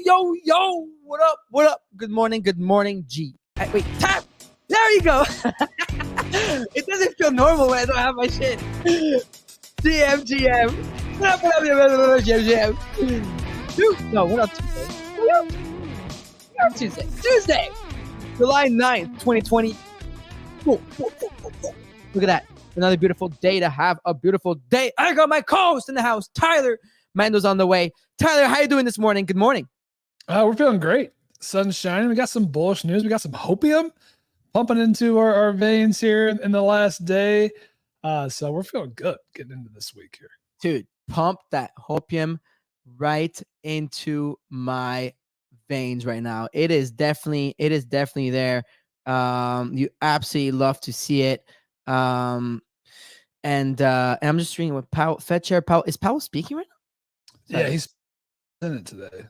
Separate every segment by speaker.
Speaker 1: Yo. What up? What up? Good morning, G. Wait, tap. There you go. It doesn't feel normal when I don't have my shit. GM. What up? GM. Dude, no, what up, Tuesday? What up, Tuesday. July 9th, 2020. Look at that. Another beautiful day to have a beautiful day. I got my co-host in the house, Tyler. Mando's on the way. Tyler, how you doing this morning? Good morning.
Speaker 2: We're feeling great. Sun's shining. We got some bullish news. We got some hopium pumping into our veins here in the last day. So we're feeling good getting into this week here.
Speaker 1: Dude, pump that hopium right into my veins right now. It is definitely there. You absolutely love to see it. And I'm just reading what Fed Chair Powell is speaking right now?
Speaker 2: Yeah, he's in it today.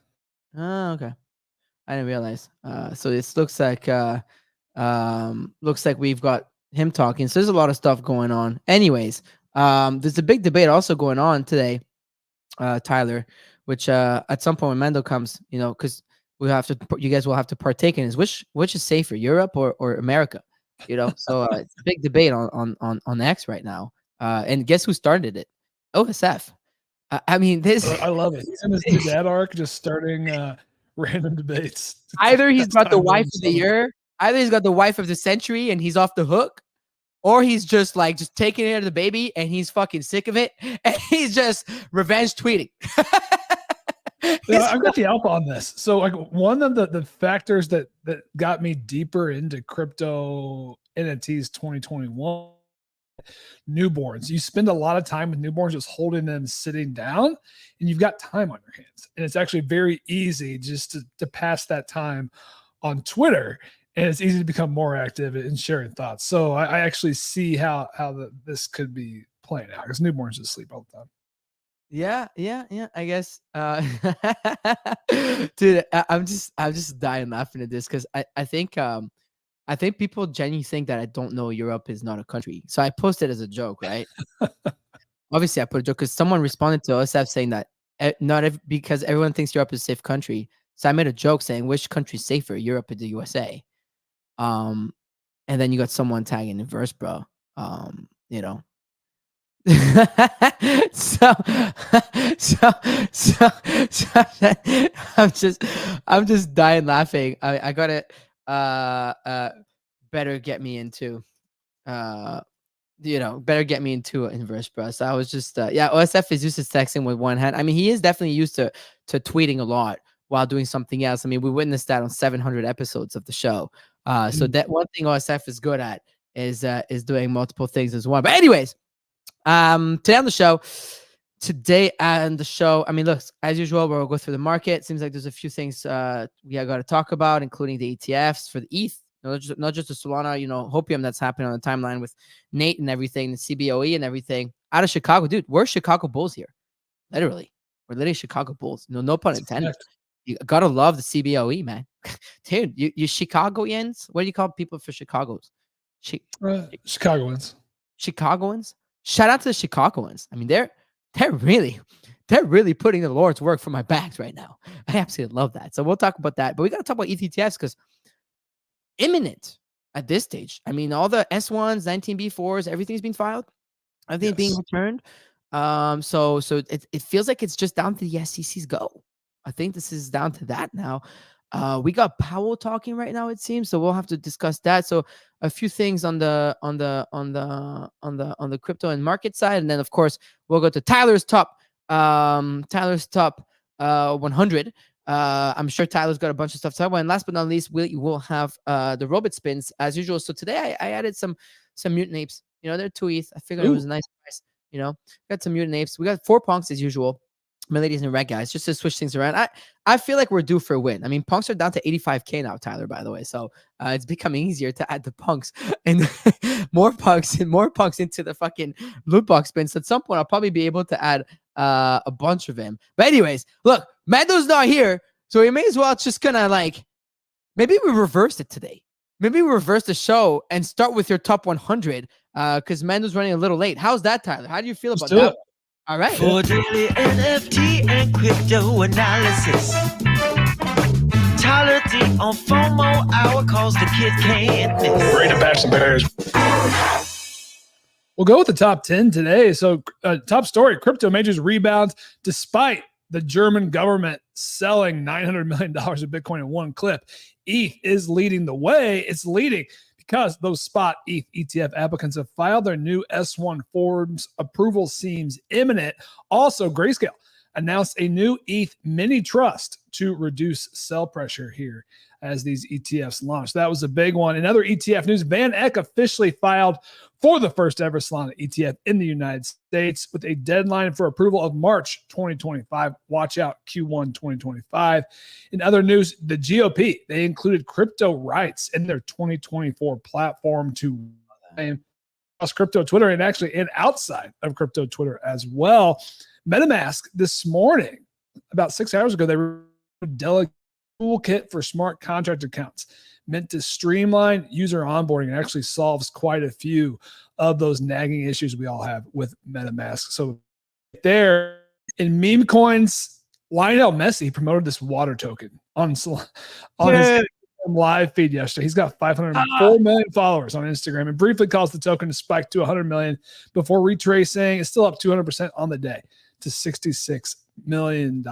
Speaker 1: Oh, okay. I didn't realize. So this looks like we've got him talking. So there's a lot of stuff going on. Anyways, there's a big debate also going on today, Tyler, which at some point when Mando comes, because you guys will have to partake in is which is safer, Europe or America, So it's a big debate on X right now. And guess who started it? OSF. I mean,
Speaker 2: I love it. He's in his new dad arc, just starting random debates.
Speaker 1: Either he's got the wife of the year, either he's got the wife of the century and he's off the hook, or he's just taking care of the baby and he's fucking sick of it and he's just revenge tweeting.
Speaker 2: I've got the alpha on this. So one of the factors that got me deeper into crypto NFTs 2021, newborns. You spend a lot of time with newborns just holding them sitting down, and you've got time on your hands. And it's actually very easy just to pass that time on Twitter, and it's easy to become more active in sharing thoughts. So I actually see how this could be playing out, because newborns just sleep all the time.
Speaker 1: Yeah. I guess, dude, I'm just dying laughing at this because I think people genuinely think that I don't know Europe is not a country. So I posted as a joke, right? Obviously, I put a joke because someone responded to OSF saying that because everyone thinks Europe is a safe country. So I made a joke saying which country is safer, Europe or the USA. And then you got someone tagging in verse, bro. so I'm just dying laughing. I got it. Better get me into inverse, bro. So I was just OSF is used to texting with one hand. I mean, he is definitely used to tweeting a lot while doing something else. I mean, we witnessed that on 700 episodes of the show. So that one thing OSF is good at is doing multiple things as one. But anyways, today on the show, I mean, look, as usual, we'll go through the market. Seems like there's a few things we got to talk about, including the ETFs for the ETH, not just the Solana, hopium that's happening on the timeline with Nate and everything, the CBOE and everything out of Chicago. Dude, we're Chicago Bulls here. Literally. We're literally Chicago Bulls. No pun intended. You got to love the CBOE, man. Dude, you Chicagoans? What do you call people for Chicago's?
Speaker 2: Chicagoans.
Speaker 1: Chicagoans? Shout out to the Chicagoans. I mean, they're really putting the Lord's work for my bags right now. I absolutely love that. So we'll talk about that. But we got to talk about ETH ETFs because imminent at this stage. I mean, all the S1s, 19B4s, everything's being filed. Everything's being returned. So it feels like it's just down to the SEC's go. I think this is down to that now. We got Powell talking right now, it seems. So we'll have to discuss that. So a few things on the crypto and market side, and then of course we'll go to Tyler's top 100. I'm sure Tyler's got a bunch of stuff to talk about. And last but not least, we'll have the robot spins as usual. So today I added some mutant apes. They're 2 ETH. I figured it was a nice price. Got some mutant apes. We got 4 punks as usual. My ladies and red guys, just to switch things around. I feel like we're due for a win. I mean, punks are down to 85K now, Tyler, by the way. So it's becoming easier to add the punks and more punks into the fucking loot box spins. At some point, I'll probably be able to add a bunch of them. But anyways, look, Mando's not here. So we may as well just maybe we reversed it today. Maybe we reverse the show and start with your top 100 because Mando's running a little late. How's that, Tyler? How do you feel about that? All right.
Speaker 3: For daily NFT and crypto analysis, mentality on Fomo hour cause the kid can't miss.
Speaker 2: Ready to bash some bears. We'll go with the top 10 today. So top story, crypto majors rebound despite the German government selling $900 million of Bitcoin in one clip. ETH is leading the way. It's leading because those spot ETH ETF applicants have filed their new S1 forms. Approval seems imminent. Also, Grayscale announced a new ETH mini trust to reduce sell pressure here as these ETFs launch. That was a big one. In other ETF news, Van Eck officially filed for the first ever Solana ETF in the United States with a deadline for approval of March 2025. Watch out, Q1 2025. In other news, the GOP, they included crypto rights in their 2024 platform to across crypto Twitter and actually and outside of crypto Twitter as well. MetaMask this morning, about 6 hours ago, they were delegation toolkit for smart contract accounts meant to streamline user onboarding and actually solves quite a few of those nagging issues we all have with MetaMask. So there in meme coins, Lionel Messi promoted this water token on his live feed yesterday. He's got 504 million followers on Instagram and briefly caused the token to spike to 100 million before retracing. It's still up 200% on the day to $66 million.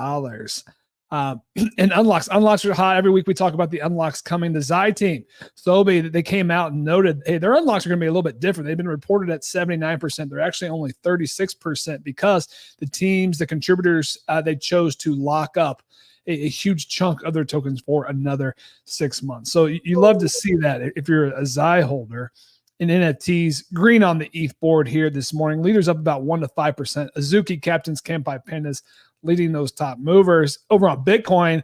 Speaker 2: And unlocks are hot. Every week we talk about the unlocks coming. The Xi team, Sobe, they came out and noted, hey, their unlocks are going to be a little bit different. They've been reported at 79%. They're actually only 36% because the teams, the contributors, they chose to lock up a huge chunk of their tokens for another 6 months. So you love to see that if you're a Xi holder. In NFTs, green on the ETH board here this morning. Leaders up about 1 to 5%. Azuki, Captains, Kampai, Pandas leading those top movers. Over on Bitcoin,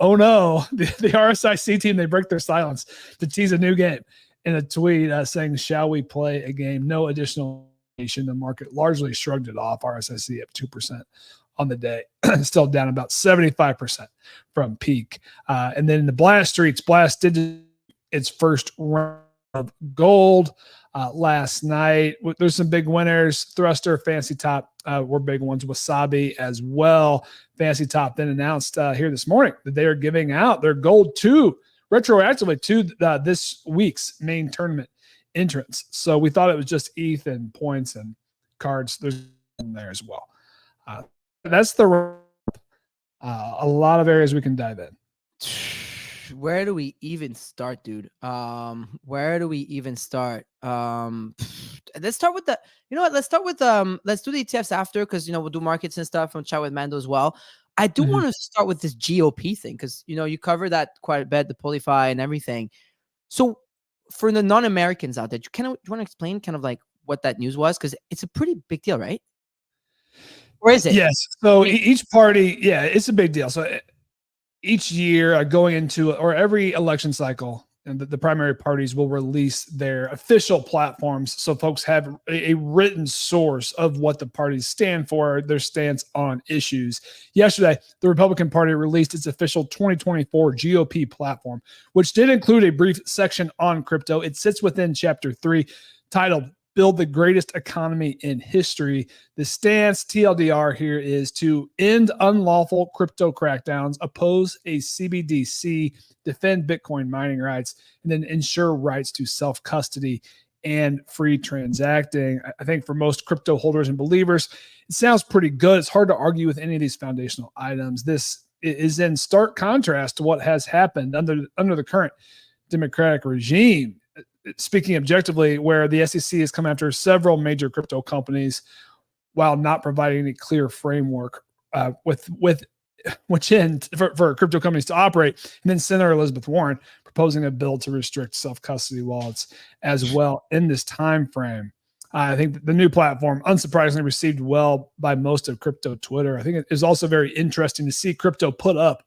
Speaker 2: oh no, the RSIC team, they break their silence to tease a new game in a tweet saying, shall we play a game? No additional information. The market largely shrugged it off. RSIC up 2% on the day, still down about 75% from peak. And then in the Blast streets, Blast did its first round of gold last night. There's some big winners. Thruster, Fancy Top were big ones. Wasabi as well. Fancy Top then announced here this morning that they are giving out their gold retroactively to this week's main tournament entrance. So we thought it was just ETH and points and cards. There's in there as well. That's the a lot of areas we can dive in.
Speaker 1: Where do we even start, dude? Where do we even start? Let's start with let's start with let's do the ETFs after, because we'll do markets and stuff and chat with Mando as well. I do want to start with this GOP thing because you cover that quite a bit, the Polify and everything. So for the non-Americans out there, do you want to explain kind of like what that news was? Because it's a pretty big deal, right? Or is it?
Speaker 2: Yes. So each party, yeah, it's a big deal. So each year going into or every election cycle, and the primary parties will release their official platforms so folks have a written source of what the parties stand for, their stance on issues. Yesterday, the Republican Party released its official 2024 GOP platform, which did include a brief section on crypto. It sits within Chapter 3, titled Build the Greatest Economy in History. The stance, TLDR here, is to end unlawful crypto crackdowns, oppose a CBDC, defend Bitcoin mining rights, and then ensure rights to self-custody and free transacting. I think for most crypto holders and believers, it sounds pretty good. It's hard to argue with any of these foundational items. This is in stark contrast to what has happened under the current Democratic regime. Speaking objectively, where the SEC has come after several major crypto companies while not providing any clear framework with which end for crypto companies to operate. And then Senator Elizabeth Warren proposing a bill to restrict self-custody wallets as well in this time frame. I think the new platform, unsurprisingly, received well by most of crypto Twitter. I think it is also very interesting to see crypto put up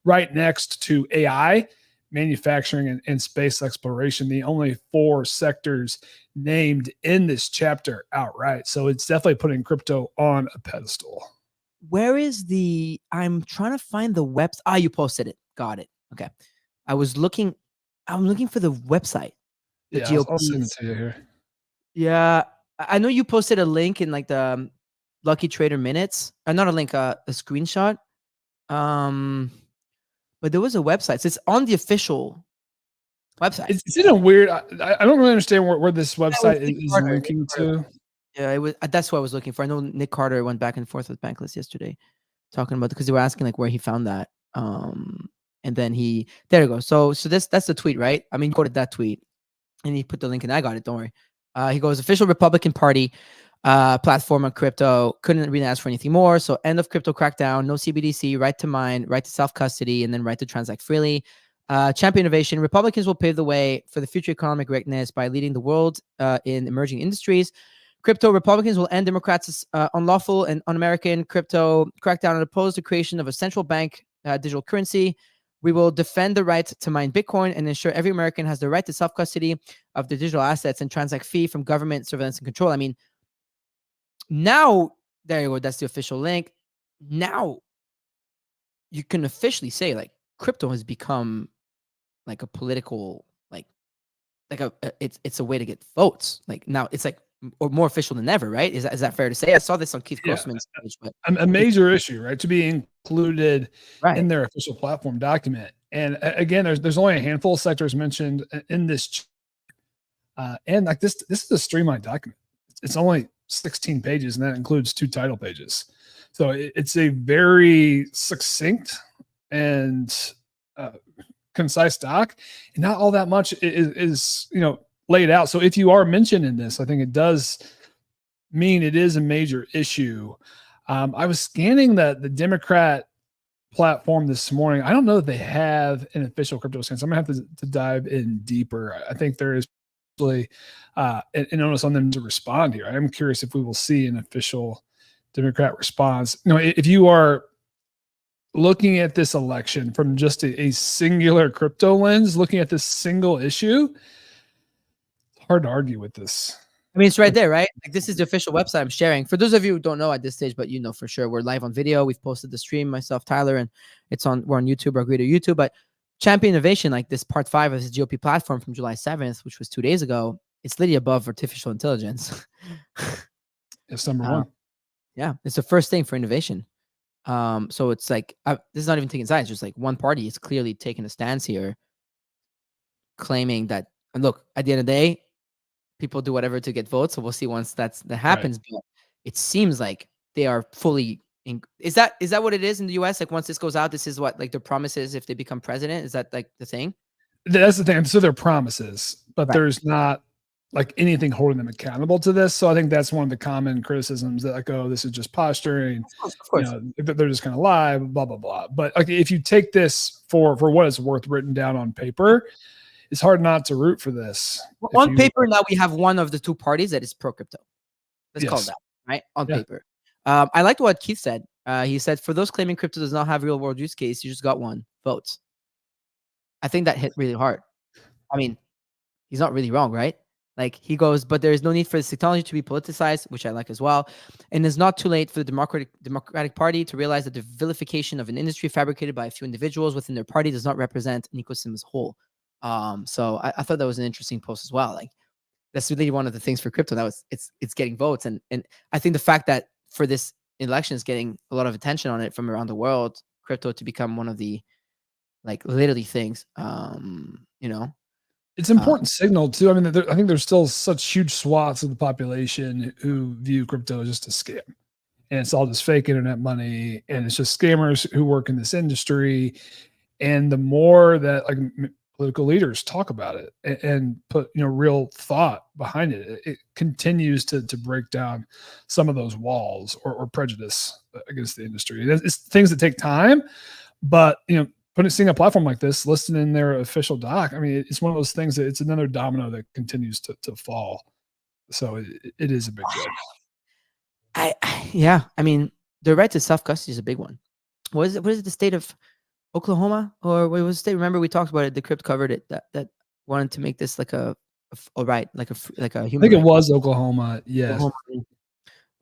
Speaker 2: right next to AI, manufacturing, and space exploration, the only 4 sectors named in this chapter outright. So it's definitely putting crypto on a pedestal.
Speaker 1: Where is I'm trying to find the website. You posted it. Got it. Okay. I'm looking for the website.
Speaker 2: Yeah, I'll send it to you here.
Speaker 1: Yeah. I know you posted a link in like the Lucky Trader minutes. Not a link, a screenshot. but there was a website. So it's on the official website.
Speaker 2: It's in a weird. I don't really understand where this website
Speaker 1: Nick
Speaker 2: is
Speaker 1: Carter,
Speaker 2: linking
Speaker 1: Nick Carter.
Speaker 2: to.
Speaker 1: Yeah, it was. That's what I was looking for. I know Nick Carter went back and forth with Bankless yesterday, talking about because they were asking like where he found that. And then there you go. So that's the tweet, right? I mean, you quoted that tweet, and he put the link, and I got it. Don't worry. He goes, official Republican Party platform on crypto, couldn't really ask for anything more. So end of crypto crackdown, no CBDC, right to mine, right to self-custody, and then right to transact freely. Champion innovation. Republicans will pave the way for the future economic greatness by leading the world in emerging industries. Crypto Republicans will end Democrats' unlawful and un-American crypto crackdown and oppose the creation of a central bank digital currency. We will defend the right to mine Bitcoin and ensure every American has the right to self-custody of their digital assets and transact free from government surveillance and control. I mean, now, there you go. That's the official link. Now, you can officially say, like, crypto has become like a political, it's a way to get votes. Like, now it's like or more official than ever, right? Is that fair to say? I saw this on Keith Grossman's page, but
Speaker 2: a major issue, right? To be included
Speaker 1: right.
Speaker 2: in their official platform document. And again, there's only a handful of sectors mentioned in this. And like this is a streamlined document. It's only 16 pages, and that includes 2 title pages. So it's a very succinct and concise doc, and not all that much is laid out. So if you are mentioned in this, I think it does mean it is a major issue. I was scanning the Democrat platform this morning. I don't know that they have an official crypto scan, so I'm gonna have to dive in deeper. I think there is an onus on them to respond here. I'm curious if we will see an official Democrat response. If you are looking at this election from just a singular crypto lens, looking at this single issue, it's hard to argue with this.
Speaker 1: I mean, it's right there, right? Like, this is the official website I'm sharing. For those of you who don't know at this stage, but for sure, we're live on video. We've posted the stream, myself, Tyler, and we're on YouTube, or greater YouTube. But Champion Innovation, like this part 5 of this GOP platform from July 7th, which was 2 days ago, it's literally above artificial intelligence.
Speaker 2: It's number one.
Speaker 1: Yeah, it's the first thing for innovation. So it's like, this is not even taking sides. Just like one party is clearly taking a stance here, claiming that, and look, at the end of the day, people do whatever to get votes. So we'll see once that happens. Right. But it seems like they are fully is that what it is in the US? Like, once this goes out, this is what like their promises if they become president. Is that like the thing?
Speaker 2: That's the thing. So they're promises, but right. There's not like anything holding them accountable to this. So I think that's one of the common criticisms that like, oh, this is just posturing.
Speaker 1: Of course.
Speaker 2: They're just kind of lie, blah, blah, blah. But like, if you take this for what it's worth written down on paper, it's hard not to root for this.
Speaker 1: On paper, now we have one of the 2 parties that is pro-crypto. Let's call that, right? On paper. I liked what Keith said. He said, for those claiming crypto does not have real-world use case, you just got 1 vote. I think that hit really hard. I mean, he's not really wrong, right? Like, he goes, but there is no need for this technology to be politicized, which I like as well. And it's not too late for the Democratic Party to realize that the vilification of an industry fabricated by a few individuals within their party does not represent an ecosystem as a whole. So I thought that was an interesting post as well. Like, that's really one of the things for crypto. That was it's getting votes, and I think the fact that for this election is getting a lot of attention on it from around the world, crypto to become one of the like literally things.
Speaker 2: It's an important signal too. I mean, I think there's still such huge swaths of the population who view crypto as just a scam, and it's all just fake internet money, and it's just scammers who work in this industry. And the more that like political leaders talk about it and put real thought behind it, it continues to break down some of those walls or prejudice against the industry. It's things that take time, but seeing a platform like this listed in their official doc, I mean, it's one of those things that it's another domino that continues to fall. So it is a big deal.
Speaker 1: I mean, the right to self-custody is a big one. What is it? The state of Oklahoma, or what was the state? Remember we talked about it. The Crypt covered it. That wanted to make this like a right, like a human.
Speaker 2: I think
Speaker 1: right.
Speaker 2: It was Oklahoma. Yes.
Speaker 1: Oklahoma.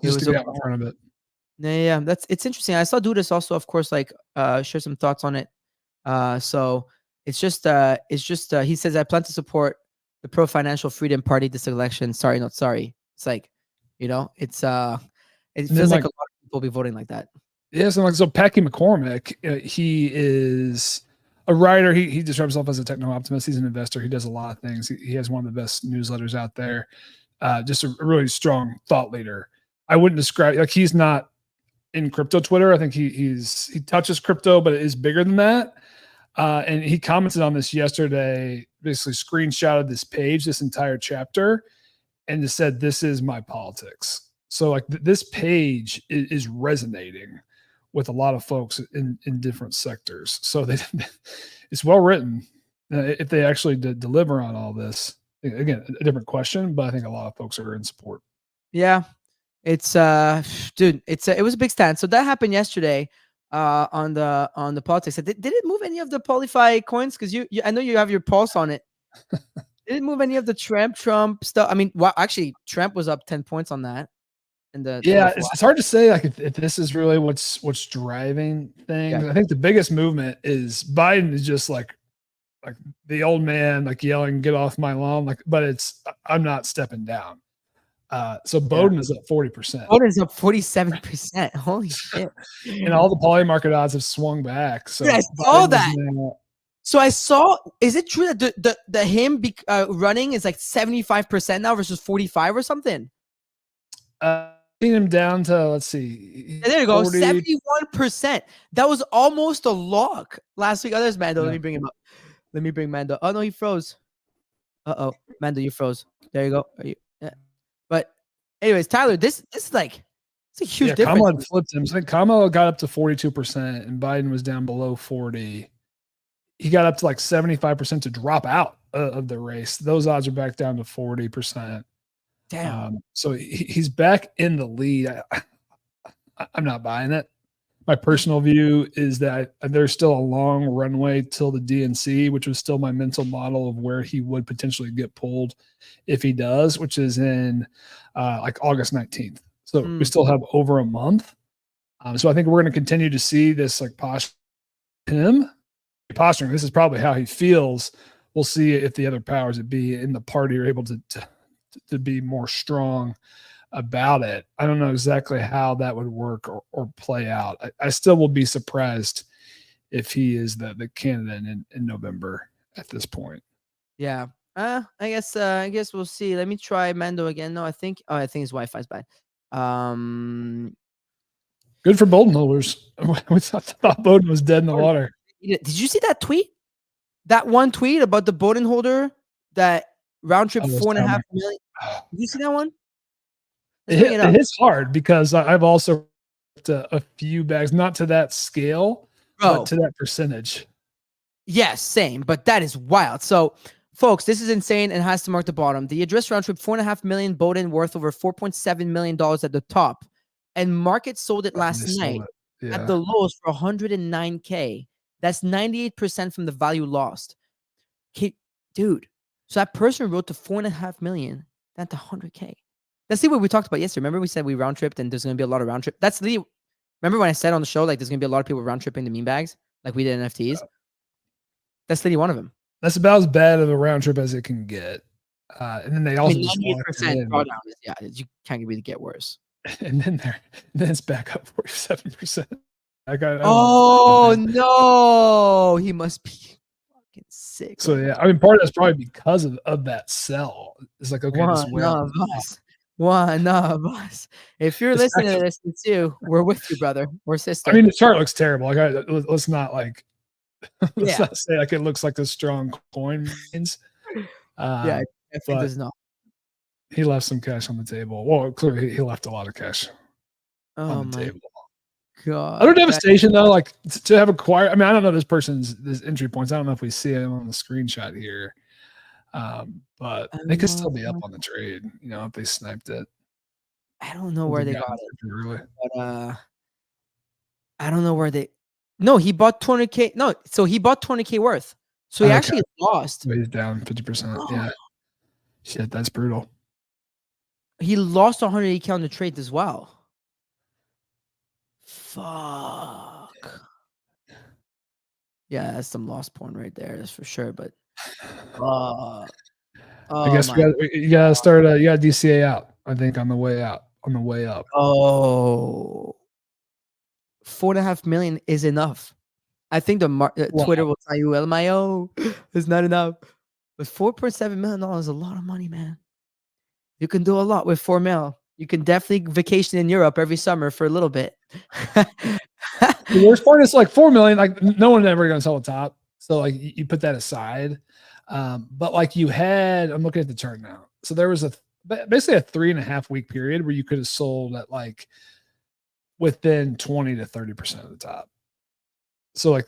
Speaker 2: Just to get in front of it.
Speaker 1: Yeah, it's interesting. I saw Dudas also, of course, like share some thoughts on it. So it's just he says, I plan to support the pro financial freedom party this election. Sorry, not sorry. It's like, it feels like a lot of people will be voting like that.
Speaker 2: Yes, and so Packy McCormick, he is a writer. He describes himself as a techno optimist. He's an investor. He does a lot of things. He has one of the best newsletters out there. Just a really strong thought leader. I wouldn't describe, like, he's not in crypto Twitter. I think he touches crypto, but it is bigger than that. And he commented on this yesterday, basically screenshotted this page, this entire chapter, and just said, "This is my politics." So like this page is resonating with a lot of folks in different sectors. So it's well written. If they actually deliver on all this, again, a different question, but I think a lot of folks are in support.
Speaker 1: Yeah, it's dude, it was a big stand. So that happened yesterday on the politics. Did it move any of the Polify coins? Because you I know you have your pulse on it. Did it move any of the Trump stuff? I mean, well, actually, Trump was up 10 points on that.
Speaker 2: Yeah, it's hard to say like if this is really what's driving things. Yeah. I think the biggest movement is Biden is just like the old man like yelling, "Get off my lawn!" Like, but it's I'm not stepping down. So Bowden is up 40%.
Speaker 1: Bowden is up 47%. Holy shit!
Speaker 2: And all the poly market odds have swung back. So
Speaker 1: dude, I saw that. So I saw. Is it true that the him running is like 75% now versus 45 or something?
Speaker 2: Seen him down to, let's see.
Speaker 1: There you go, 71%. That was almost a lock last week. Oh, there's Mando. Let me bring him up. Let me bring Mando. Oh no, he froze. Mando, you froze. There you go. Yeah. But anyways, Tyler, this is like it's a huge difference.
Speaker 2: Kamala had flipped him. So I think Kamala got up to 42%, and Biden was down below 40. He got up to like 75% to drop out of the race. Those odds are back down to 40%.
Speaker 1: Damn.
Speaker 2: So he's back in the lead. I'm not buying it. My personal view is that there's still a long runway till the DNC, which was still my mental model of where he would potentially get pulled if he does, which is in like August 19th. So we still have over a month. So I think we're going to continue to see this like posturing. This is probably how he feels. We'll see if the other powers that be in the party are able to be more strong about it. I don't know exactly how that would work or play out. I still will be surprised if he is the candidate in November at this point.
Speaker 1: Yeah. I guess we'll see. Let me try Mando again. No, I think his Wi-Fi's bad.
Speaker 2: Good for Bolden holders. We thought Bolden was dead in the water.
Speaker 1: Did you see that tweet? That one tweet about the Bolden holder that round trip 4.5 million. Did you see that one?
Speaker 2: It is hard because I've also a few bags, not to that scale, but to that percentage.
Speaker 1: Yes, same, but that is wild. So, folks, this is insane and has to mark the bottom. The address round trip 4.5 million, Bowden worth over $4.7 million at the top, and market sold it last night at the lowest for 109K. That's 98% from the value lost. Dude, so that person wrote to 4.5 million, down to 100K. Let's see what we talked about yesterday. Remember we said we round tripped and there's going to be a lot of round trip. Remember when I said on the show, like there's going to be a lot of people round tripping the meme bags like we did NFTs? That's literally one of them.
Speaker 2: That's about as bad of a round trip as it can get. And then they also
Speaker 1: 98% drawdown. Yeah, you can't really get worse.
Speaker 2: And then it's back up 47%.
Speaker 1: Oh no, he must be fucking sick.
Speaker 2: So yeah, I mean, part of that's probably because of that sell. It's like, okay,
Speaker 1: one of us. If you're listening to this, it's you. We're with you, brother or sister.
Speaker 2: I mean, the chart looks terrible. Like, let's not like let's not say like it looks like the strong coin means.
Speaker 1: Yeah, it does not.
Speaker 2: He left some cash on the table. Well, clearly he left a lot of cash on the table.
Speaker 1: God.
Speaker 2: Other devastation though, like to have acquired. I mean, I don't know this entry points. I don't know if we see him on the screenshot here, but they could still be up on the trade. You know, if they sniped it.
Speaker 1: I don't know where they got it,
Speaker 2: really.
Speaker 1: But I don't know where they. No, he bought 200K. No, so he bought 200K worth. So he actually lost.
Speaker 2: So he's down 50%. Yeah, shit, that's brutal.
Speaker 1: He lost 180K on the trade as well. Fuck. Yeah, that's some lost porn right there. That's for sure. But
Speaker 2: I guess you gotta start. You got DCA out. I think on the way out. On the way up.
Speaker 1: Oh, 4.5 million is enough. I think Twitter will tell you, LMIO is not enough. But $4.7 million is a lot of money, man. You can do a lot with $4 million. You can definitely vacation in Europe every summer for a little bit.
Speaker 2: The worst part is like 4 million. Like no one ever going to sell a top. So like you put that aside. But like you had, I'm looking at the chart now. So there was basically a 3.5 week period where you could have sold at like within 20 to 30% of the top. So like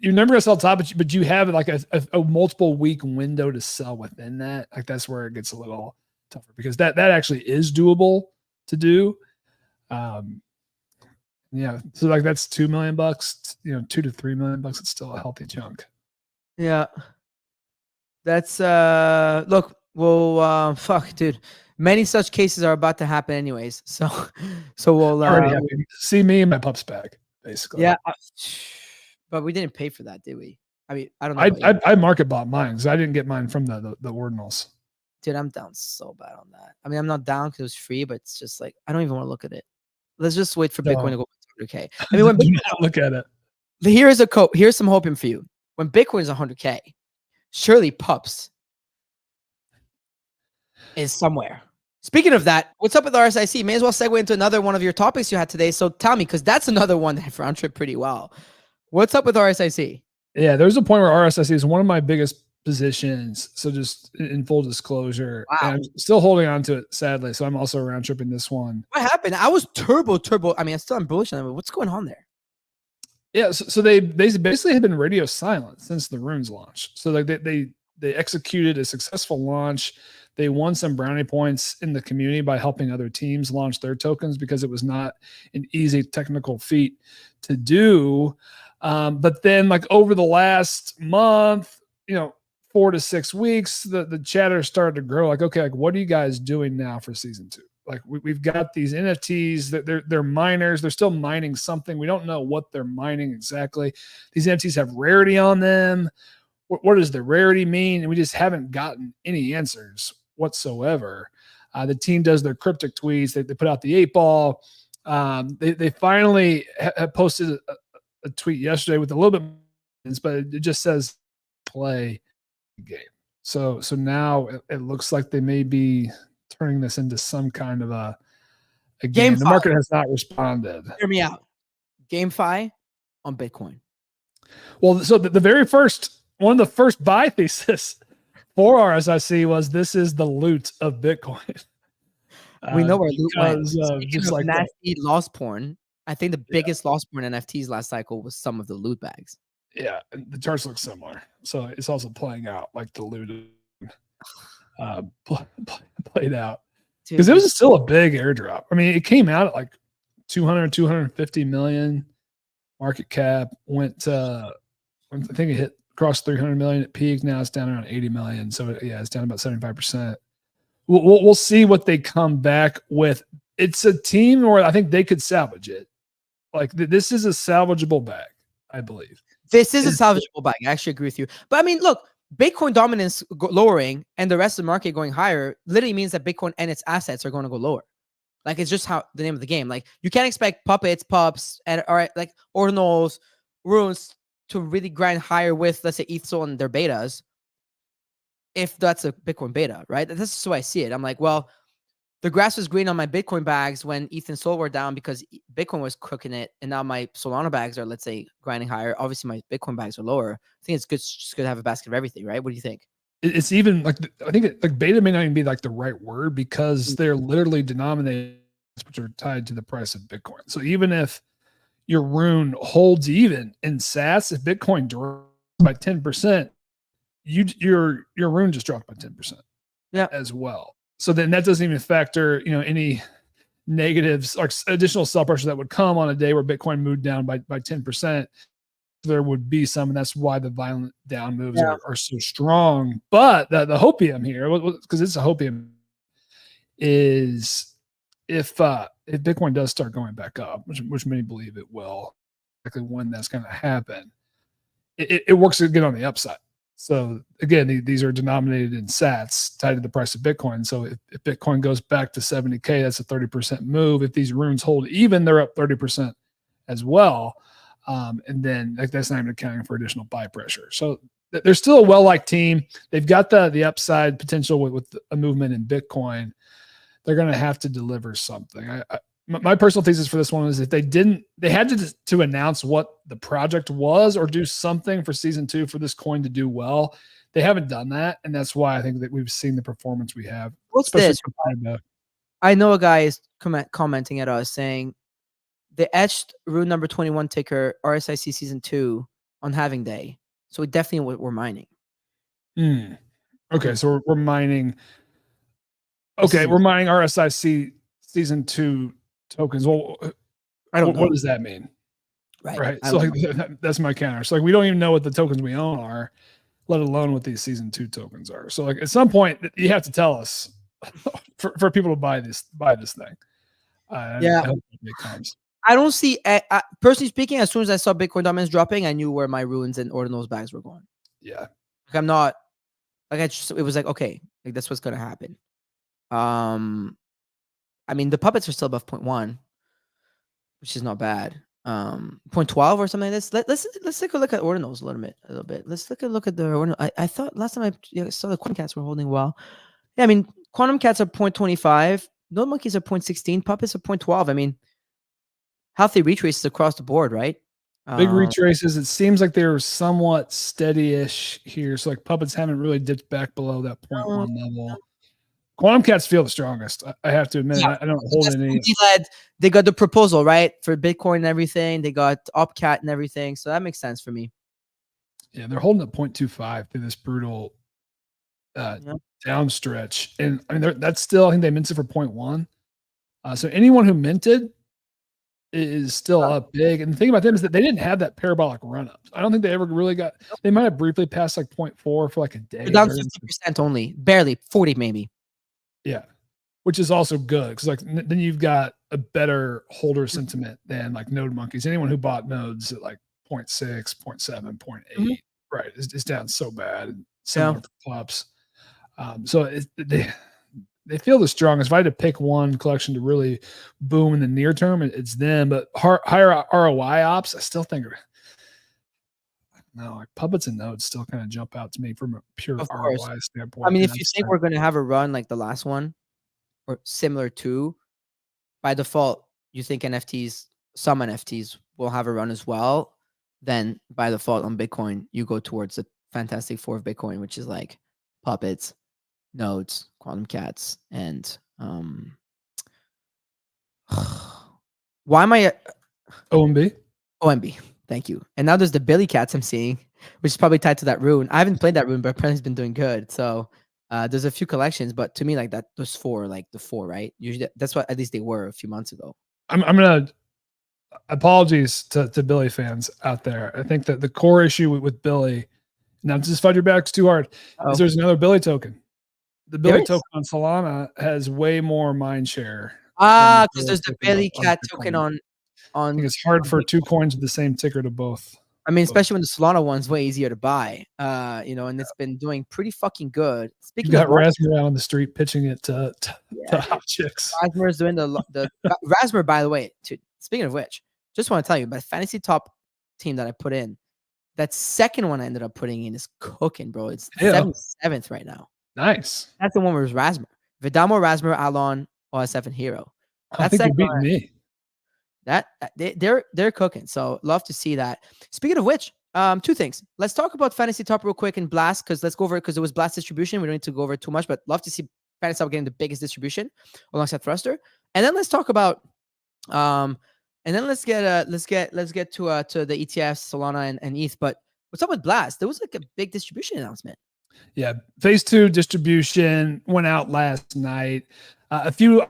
Speaker 2: you're never gonna sell top, but you have like a multiple week window to sell within that. Like that's where it gets a little tougher because that actually is doable to do. Yeah. So like that's $2 million, $2 to $3 million. It's still a healthy chunk.
Speaker 1: Yeah. That's look, well, fuck, dude. Many such cases are about to happen anyways. So we'll
Speaker 2: see me in my pups bag, basically.
Speaker 1: Yeah. But we didn't pay for that, did we? I mean, I don't
Speaker 2: know. I market bought mine because I didn't get mine from the ordinals.
Speaker 1: Dude, I'm down so bad on that. I mean, I'm not down because it was free, but it's just like I don't even want to look at it. Let's just wait for Bitcoin to go to 100K. I mean, when
Speaker 2: do not look at it.
Speaker 1: Here's some hoping for you. When Bitcoin is 100K, surely pups is somewhere. Speaking of that, what's up with RSIC? May as well segue into another one of your topics you had today. So tell me, because that's another one that round trip pretty well. What's up with RSIC?
Speaker 2: Yeah, there's a point where RSIC is one of my biggest positions. So just in full disclosure,
Speaker 1: wow.
Speaker 2: And I'm still holding on to it, sadly. So I'm also round tripping this one.
Speaker 1: What happened? I was turbo. I mean, I'm bullish on it, but what's going on there?
Speaker 2: Yeah, so they basically have been radio silent since the runes launch. So like they executed a successful launch. They won some brownie points in the community by helping other teams launch their tokens because it was not an easy technical feat to do. But then like over the last month, 4 to 6 weeks, the chatter started to grow. Like, okay, like what are you guys doing now for season 2? Like we've got these NFTs that they're miners. They're still mining something. We don't know what they're mining exactly. These NFTs have rarity on them. What does the rarity mean? And we just haven't gotten any answers whatsoever. The team does their cryptic tweets. They put out the 8 ball. They finally have posted a tweet yesterday with a little bit, but it just says play game. So now it looks like they may be turning this into some kind of a game. The market has not responded.
Speaker 1: Hear me out. GameFi on Bitcoin.
Speaker 2: Well, so the very first one of the first buy thesis for RSIC was this is the loot of Bitcoin.
Speaker 1: We know where loot went.
Speaker 2: Just like
Speaker 1: nasty loss porn. I think the biggest loss porn NFTs last cycle was some of the loot bags.
Speaker 2: Yeah, the charts look similar, so it's also playing out like the loot played out because it was still a big airdrop. I mean, it came out at like 250 million market cap. Went to I think it hit across 300 million at peak. Now it's down around 80 million. So yeah, it's down about 75%. We'll see what they come back with. It's a team where I think they could salvage it. Like this is a salvageable bag, I believe.
Speaker 1: This is a salvageable bag. I actually agree with you. But I mean, look, Bitcoin dominance lowering and the rest of the market going higher literally means that Bitcoin and its assets are going to go lower. Like it's just how the name of the game. Like you can't expect pups, and like ordinals, runes to really grind higher with, let's say, ETH SOL and their betas. If that's a Bitcoin beta, right? That's just the way I see it. I'm like, well, the grass was green on my Bitcoin bags when ETH and SOL were down because Bitcoin was cooking it. And now my Solana bags are, let's say, grinding higher. Obviously, my Bitcoin bags are lower. I think it's just good to have a basket of everything, right? What do you think?
Speaker 2: It's even like, I think like beta may not even be like the right word because they're literally denominated, which are tied to the price of Bitcoin. So even if your rune holds even in sats, if Bitcoin drops by 10%, your rune just dropped by 10%.
Speaker 1: Yeah, as
Speaker 2: well. So then that doesn't even factor, any negatives or additional sell pressure that would come on a day where Bitcoin moved down by 10%. There would be some, and that's why the violent down moves are so strong. But the hopium here, because it's a hopium, is if Bitcoin does start going back up, which many believe it will, exactly when that's going to happen, it works again on the upside. So again, these are denominated in sats tied to the price of Bitcoin. So if Bitcoin goes back to 70K, that's a 30% move. If these runes hold even, they're up 30% as well. And then like that's not even accounting for additional buy pressure. So they're still a well-liked team. They've got the upside potential with a movement in Bitcoin. They're going to have to deliver something. My personal thesis for this one is if they had to announce what the project was or do something for season 2 for this coin to do well. They haven't done that, and that's why I think that we've seen the performance we have.
Speaker 1: What's this? I know a guy is commenting at us saying they etched rune number 21 ticker RSIC season 2 on halving day. So we definitely we're mining.
Speaker 2: Okay, so we're mining. Okay, we're mining RSIC season 2 tokens. Well,
Speaker 1: I don't know.
Speaker 2: What does that mean? Right. So like, that's my counter. So like we don't even know what the tokens we own are, let alone what these season 2 tokens are. So like at some point you have to tell us for people to buy this thing.
Speaker 1: Yeah.
Speaker 2: I hope it comes.
Speaker 1: I don't see, personally speaking, as soon as I saw Bitcoin dominance dropping, I knew where my runes and ordinals bags were going.
Speaker 2: Yeah.
Speaker 1: Like I'm not, like it was like, okay, like that's what's going to happen. I mean, the puppets are still above 0.1, which is not bad. 0.12 or something like this. Let's take a look at ordinals a little bit. Let's take a look at the ordinal. I thought last time I saw the quantum cats were holding well. Yeah, I mean, quantum cats are 0.25. Node monkeys are 0.16. Puppets are 0.12. I mean, healthy retraces across the board, right?
Speaker 2: Big retraces. It seems like they're somewhat steady-ish here. So like puppets haven't really dipped back below that 0.1 level. Quantum cats feel the strongest. I have to admit, I don't hold any.
Speaker 1: They got the proposal, right? For Bitcoin and everything. They got OpCat and everything. So that makes sense for me.
Speaker 2: Yeah, they're holding at 0.25 through this brutal down stretch. And I mean, that's still, I think they minted for 0.1. So anyone who minted is still up big. And the thing about them is that they didn't have that parabolic run up. I don't think they ever really got, they might have briefly passed like 0.4 for like a day.
Speaker 1: They're down 50% only, barely 40 maybe.
Speaker 2: Yeah, which is also good because like then you've got a better holder sentiment than like node monkeys. Anyone who bought nodes at like 0.6, 0.7, 0.8, right, is down so bad. And similar for pups. So they feel the strongest. If I had to pick one collection to really boom in the near term, it's them. But higher ROI ops, I still think like puppets and nodes still kind of jump out to me from a pure ROI standpoint.
Speaker 1: I mean, if you think we're going to have a run like the last one or similar to, by default, you think some NFTs will have a run as well. Then by default on Bitcoin, you go towards the Fantastic Four of Bitcoin, which is like puppets, nodes, quantum cats, and why am I OMB? Thank you. And now there's the Billy Cats I'm seeing, which is probably tied to that rune. I haven't played that rune, but apparently it's been doing good. So there's a few collections, but to me, like that, those four, like the four, right? Usually that's what at least they were a few months ago.
Speaker 2: I'm gonna apologies to Billy fans out there. I think that the core issue with Billy, now just fudge your backs too hard, is there's another Billy token. The Billy token on Solana has way more mind share.
Speaker 1: Because there's the Billy Cat token on.
Speaker 2: I think it's hard for two coins with the same ticker to both.
Speaker 1: I mean, especially when the Solana one's way easier to buy. And it's been doing pretty fucking good.
Speaker 2: Speaking of Rasmer out on the street pitching it to hot chicks.
Speaker 1: Rasmer's doing the Rasmer, by the way. Speaking of which, just want to tell you about Fantasy Top team that I put in. That second one I ended up putting in is cooking, bro. It's 7th right now.
Speaker 2: Nice.
Speaker 1: That's the one where it was Rasmer. Vidamo, Rasmer, Alon, OS7 Hero.
Speaker 2: I think you're beating me.
Speaker 1: They're cooking. So love to see that. Speaking of which, two things. Let's talk about Fantasy Top real quick and Blast, because let's go over it because it was Blast distribution. We don't need to go over it too much, but love to see Fantasy Top getting the biggest distribution alongside Thruster. And then let's talk about and then let's get to the ETFs, Solana and ETH. But what's up with Blast? There was like a big distribution announcement.
Speaker 2: Yeah, phase 2 distribution went out last night. A few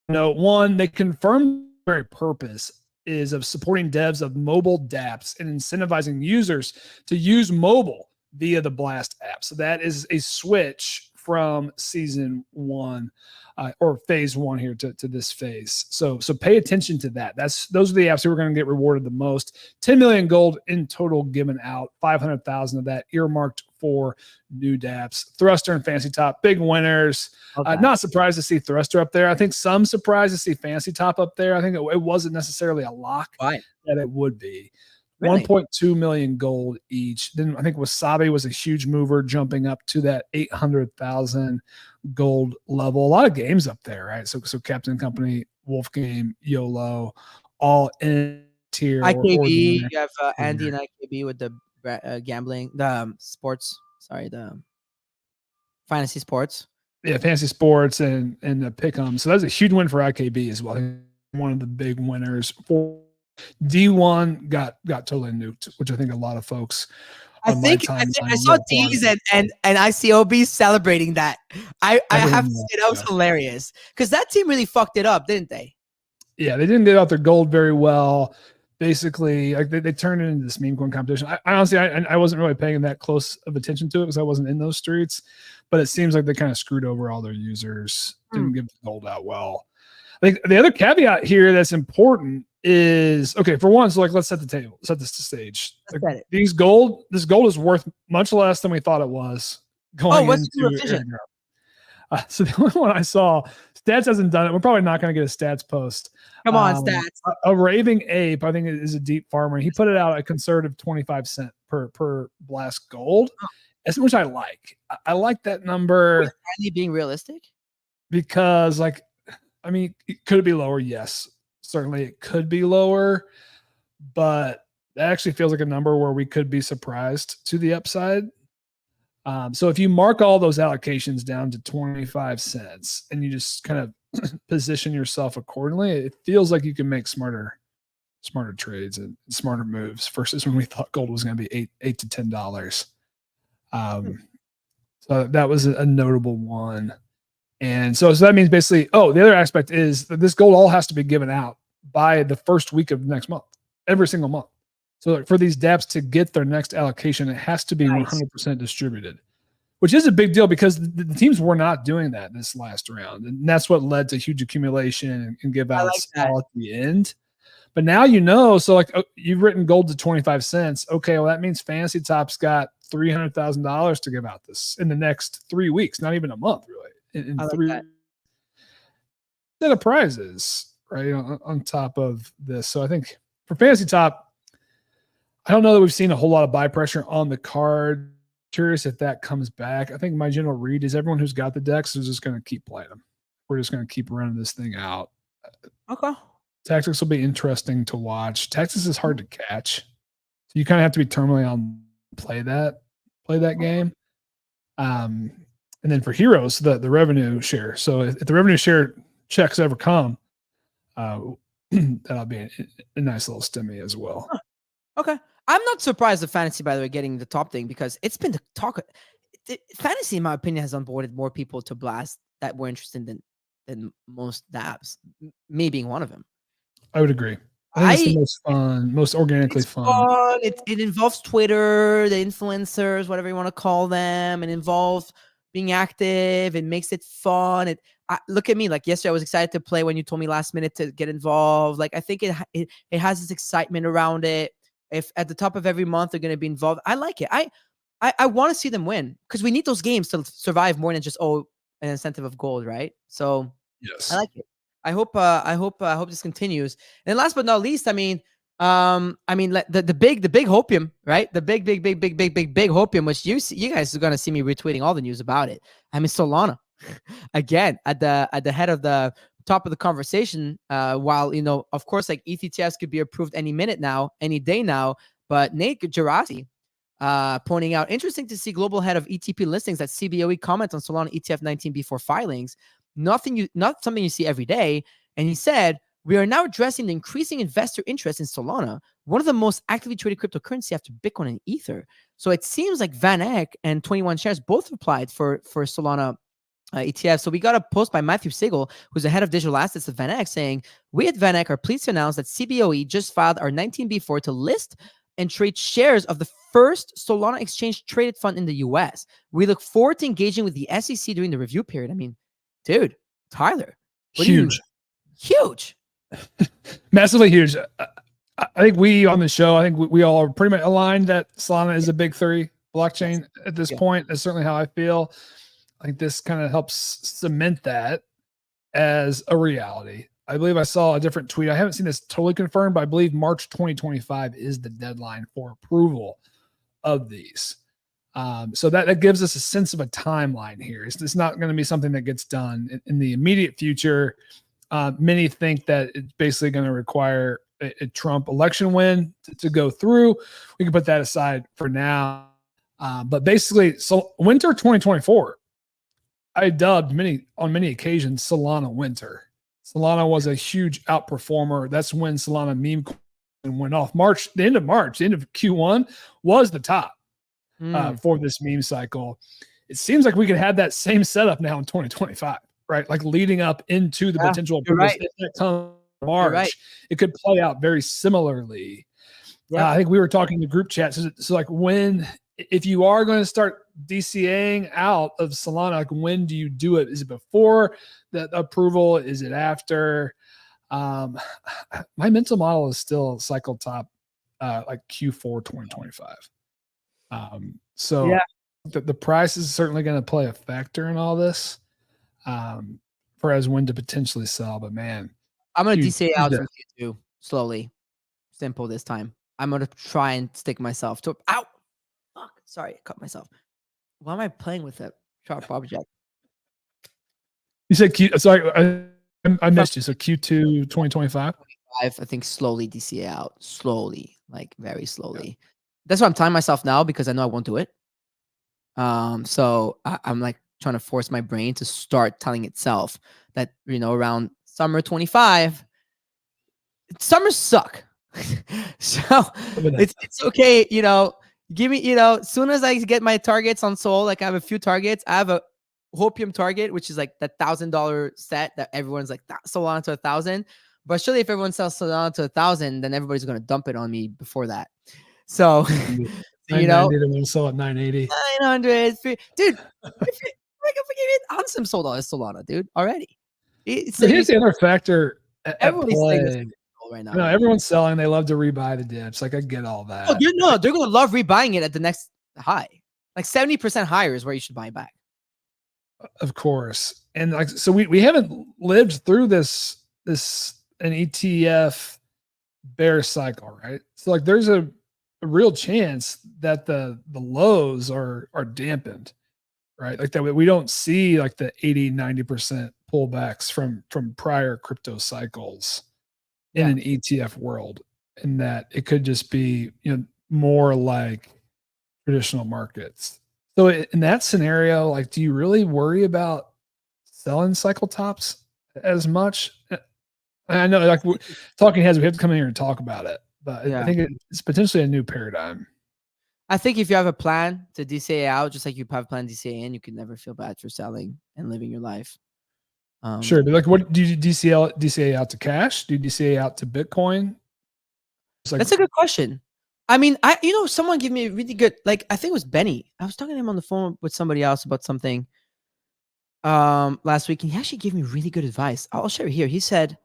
Speaker 2: one, they confirmed the very purpose is of supporting devs of mobile dApps and incentivizing users to use mobile via the Blast app. So that is a switch from season 1 or phase 1 here to this phase. So pay attention to that. Those are the apps who are going to get rewarded the most. 10 million gold in total given out, 500,000 of that earmarked for new dApps. Thruster and Fantasy Top, big winners. Okay. Not surprised to see Thruster up there. I think some surprised to see Fantasy Top up there. I think it wasn't necessarily a lock that it would be.
Speaker 1: Really?
Speaker 2: 1.2 million gold each. Then I think Wasabi was a huge mover, jumping up to that 800,000 gold level. A lot of games up there, right? So Captain Company, Wolf Game, YOLO, all in tier or the
Speaker 1: IKB, you have Andy
Speaker 2: tier.
Speaker 1: and IKB with the gambling, the sports. Sorry, the fantasy sports.
Speaker 2: Yeah, fantasy sports and the pick'em. So that's a huge win for IKB as well. One of the big winners. For D1 got totally nuked, which I think a lot of folks on my timeline.
Speaker 1: I saw D's and ICOB celebrating that. I have to say that was hilarious because that team really fucked it up, didn't they?
Speaker 2: Yeah, they didn't get out their gold very well. Basically, like they turned it into this meme coin competition. I honestly, I wasn't really paying that close of attention to it because I wasn't in those streets. But it seems like they kind of screwed over all their users. Didn't give the gold out well. I think the other caveat here that's important is, okay, for one, so like let's set the table, set this stage. Like, this gold is worth much less than we thought it was going into. So the only one I saw, Stats hasn't done it. We're probably not going to get a Stats post.
Speaker 1: Come on, Stats.
Speaker 2: A raving ape, I think, is a deep farmer. He put it out a conservative 25 cent per blast gold, which I like. I like that number.
Speaker 1: Is Andy being realistic?
Speaker 2: Because, like, I mean, could it be lower? Yes, certainly it could be lower, but that actually feels like a number where we could be surprised to the upside. So if you mark all those allocations down to 25 cents and you just kind of position yourself accordingly, it feels like you can make smarter trades and smarter moves versus when we thought gold was going to be $8 to $10. So that was a notable one. And so that means basically, the other aspect is that this gold all has to be given out by the first week of next month, every single month. So for these dApps to get their next allocation, it has to be 100% distributed, which is a big deal because the teams were not doing that this last round. And that's what led to huge accumulation and give outs all at the end. But now so like you've written gold to 25 cents. Okay, well, that means Fantasy Top's got $300,000 to give out this in the next 3 weeks, not even a month, really. In
Speaker 1: I like
Speaker 2: 3
Speaker 1: that.
Speaker 2: set of prizes, right, on top of this. So I think for Fantasy Top, I don't know that we've seen a whole lot of buy pressure on the card. Curious if that comes back. I think my general read is everyone who's got the decks is just going to keep playing them. We're just going to keep running this thing out.
Speaker 1: Okay.
Speaker 2: Tactics will be interesting to watch. Tactics is hard to catch. So you kind of have to be terminally on play that game. And then for heroes, the revenue share. So if the revenue share checks ever come, that'll be a nice little stimmy as well.
Speaker 1: Okay. I'm not surprised at Fantasy, by the way, getting the top thing because it's been the talk. Fantasy, in my opinion, has onboarded more people to Blast that were interested than most dApps, me being one of them.
Speaker 2: I would agree. I think it's the most fun, most organically fun.
Speaker 1: It involves Twitter, the influencers, whatever you want to call them. It involves being active. It makes it fun. Look at me. Like yesterday, I was excited to play when you told me last minute to get involved. Like I think it has this excitement around it. If at the top of every month they're going to be involved, I like it. I want to see them win because we need those games to survive more than just an incentive of gold, right? So
Speaker 2: yes,
Speaker 1: I like it. I hope this continues. And last but not least, the big hopium, right? The big hopium, which you guys are gonna see me retweeting all the news about it. I mean Solana, again at the head of the top of the conversation. While of course, like ETH ETFs could be approved any minute now, any day now. But Nate Gerasi pointing out, interesting to see global head of ETP listings at CBOE comment on Solana ETF 19 before filings. Not something you see every day. And he said, we are now addressing the increasing investor interest in Solana, one of the most actively traded cryptocurrency after Bitcoin and Ether. So it seems like Van Eck and 21 Shares both applied for Solana ETF. So we got a post by Matthew Sigel, who's the head of digital assets at Van Eck, saying, we at Van Eck are pleased to announce that CBOE just filed our 19B4 to list and trade shares of the first Solana exchange traded fund in the US. We look forward to engaging with the SEC during the review period. I mean, dude, Tyler,
Speaker 2: huge, massively huge. I think we on the show, I think we all are pretty much aligned that Solana is a big three blockchain at this point. That's certainly how I feel. I think this kind of helps cement that as a reality. I believe I saw a different tweet. I haven't seen this totally confirmed, but I believe March 2025 is the deadline for approval of these. So that gives us a sense of a timeline here. It's not going to be something that gets done in the immediate future. Many think that it's basically going to require a Trump election win to go through. We can put that aside for now. But basically, so winter 2024, I dubbed on many occasions Solana winter. Solana was a huge outperformer. That's when Solana meme coin went off. The end of Q1 was the top for this meme cycle. It seems like we could have that same setup now in 2025, right? Like leading up into the potential
Speaker 1: right.
Speaker 2: March, it could play out very similarly. Yeah. I think we were talking in the group chat. So like if you are going to start DCAing out of Solana, like when do you do it? Is it before the approval? Is it after? My mental model is still cycle top like Q4 2025. So yeah, the price is certainly going to play a factor in all this for as when to potentially sell. But man,
Speaker 1: I'm going to DCA out from Q2 slowly. Simple this time. I'm going to try and stick myself to ow. Fuck. Sorry, I cut myself. Why am I playing with that sharp object?
Speaker 2: You said Q. Sorry, I missed you. So Q2 2025.
Speaker 1: I think slowly DCA out. Slowly, like very slowly. Yeah. That's why I'm telling myself now because I know I won't do it. So I'm like trying to force my brain to start telling itself that, you know, around summer 25, summers suck. So it's okay, you know. Give me, you know, as soon as I get my targets on Sol, like I have a few targets. I have a Hopium target, which is like the $1,000 set that everyone's like Solana to 1,000. But surely if everyone sells Solana to 1,000, then everybody's going to dump it on me before that. So, you know,
Speaker 2: to sell at 980,
Speaker 1: 900, dude. If Ansem sold all his Solana, dude, already.
Speaker 2: So here's the other factor at
Speaker 1: play. Right now,
Speaker 2: everyone's selling. They love to rebuy the dips. Like I get all that.
Speaker 1: Oh, they're gonna love rebuying it at the next high. Like 70% higher is where you should buy back.
Speaker 2: Of course, and like so, we haven't lived through this an ETF bear cycle, right? So like there's a real chance that the lows are dampened, right? Like that we don't see like the 80-90% pullbacks from prior crypto cycles in an ETF world, and that it could just be, you know, more like traditional markets. So in that scenario, like, do you really worry about selling cycle tops as much? I know, like, talking heads, we have to come in here and talk about it, but I think it's potentially a new paradigm.
Speaker 1: I think if you have a plan to DCA out, just like you have a plan to DCA in, you can never feel bad for selling and living your life.
Speaker 2: Sure, but like, what do you DCA out to cash? Do you DCA out to Bitcoin?
Speaker 1: Like, that's a good question. I mean, someone gave me a really good, like, I think it was Benny. I was talking to him on the phone with somebody else about something last week, and he actually gave me really good advice. I'll share it here. He said,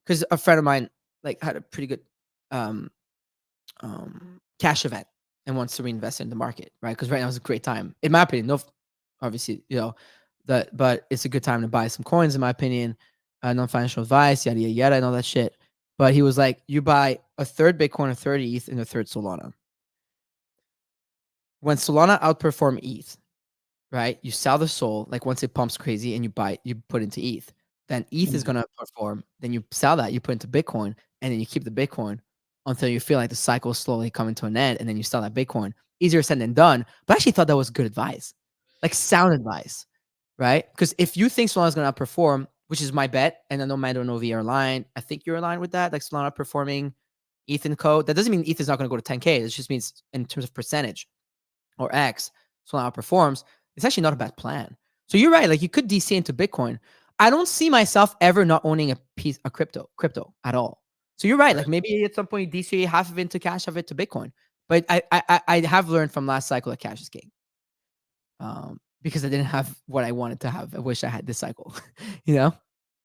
Speaker 1: because a friend of mine like had a pretty good cash event and wants to reinvest in the market, right? Because right now is a great time, in my opinion. No, obviously, you know. But it's a good time to buy some coins, in my opinion. Non-financial advice, yada, yada, yada, and all that shit. But he was like, you buy a third Bitcoin, a third ETH, and a third Solana. When Solana outperform ETH, right, you sell the Sol, like once it pumps crazy, and you put into ETH. Then ETH is going to perform. Then you sell that, you put into Bitcoin, and then you keep the Bitcoin until you feel like the cycle is slowly coming to an end, and then you sell that Bitcoin. Easier said than done. But I actually thought that was good advice. Like sound advice. Right? Because if you think Solana is going to outperform, which is my bet, and I know Matt don't know if you're aligned, I think you're aligned with that, like Solana outperforming ETH and Co. That doesn't mean ETH is not going to go to 10K. It just means in terms of percentage or X, Solana outperforms. It's actually not a bad plan. So you're right. Like you could DC into Bitcoin. I don't see myself ever not owning a piece of crypto at all. So you're right. Like maybe at some point you DC half of it to cash, half of it to Bitcoin. But I have learned from last cycle that cash is king. Because I didn't have what I wanted to have. I wish I had this cycle, you know,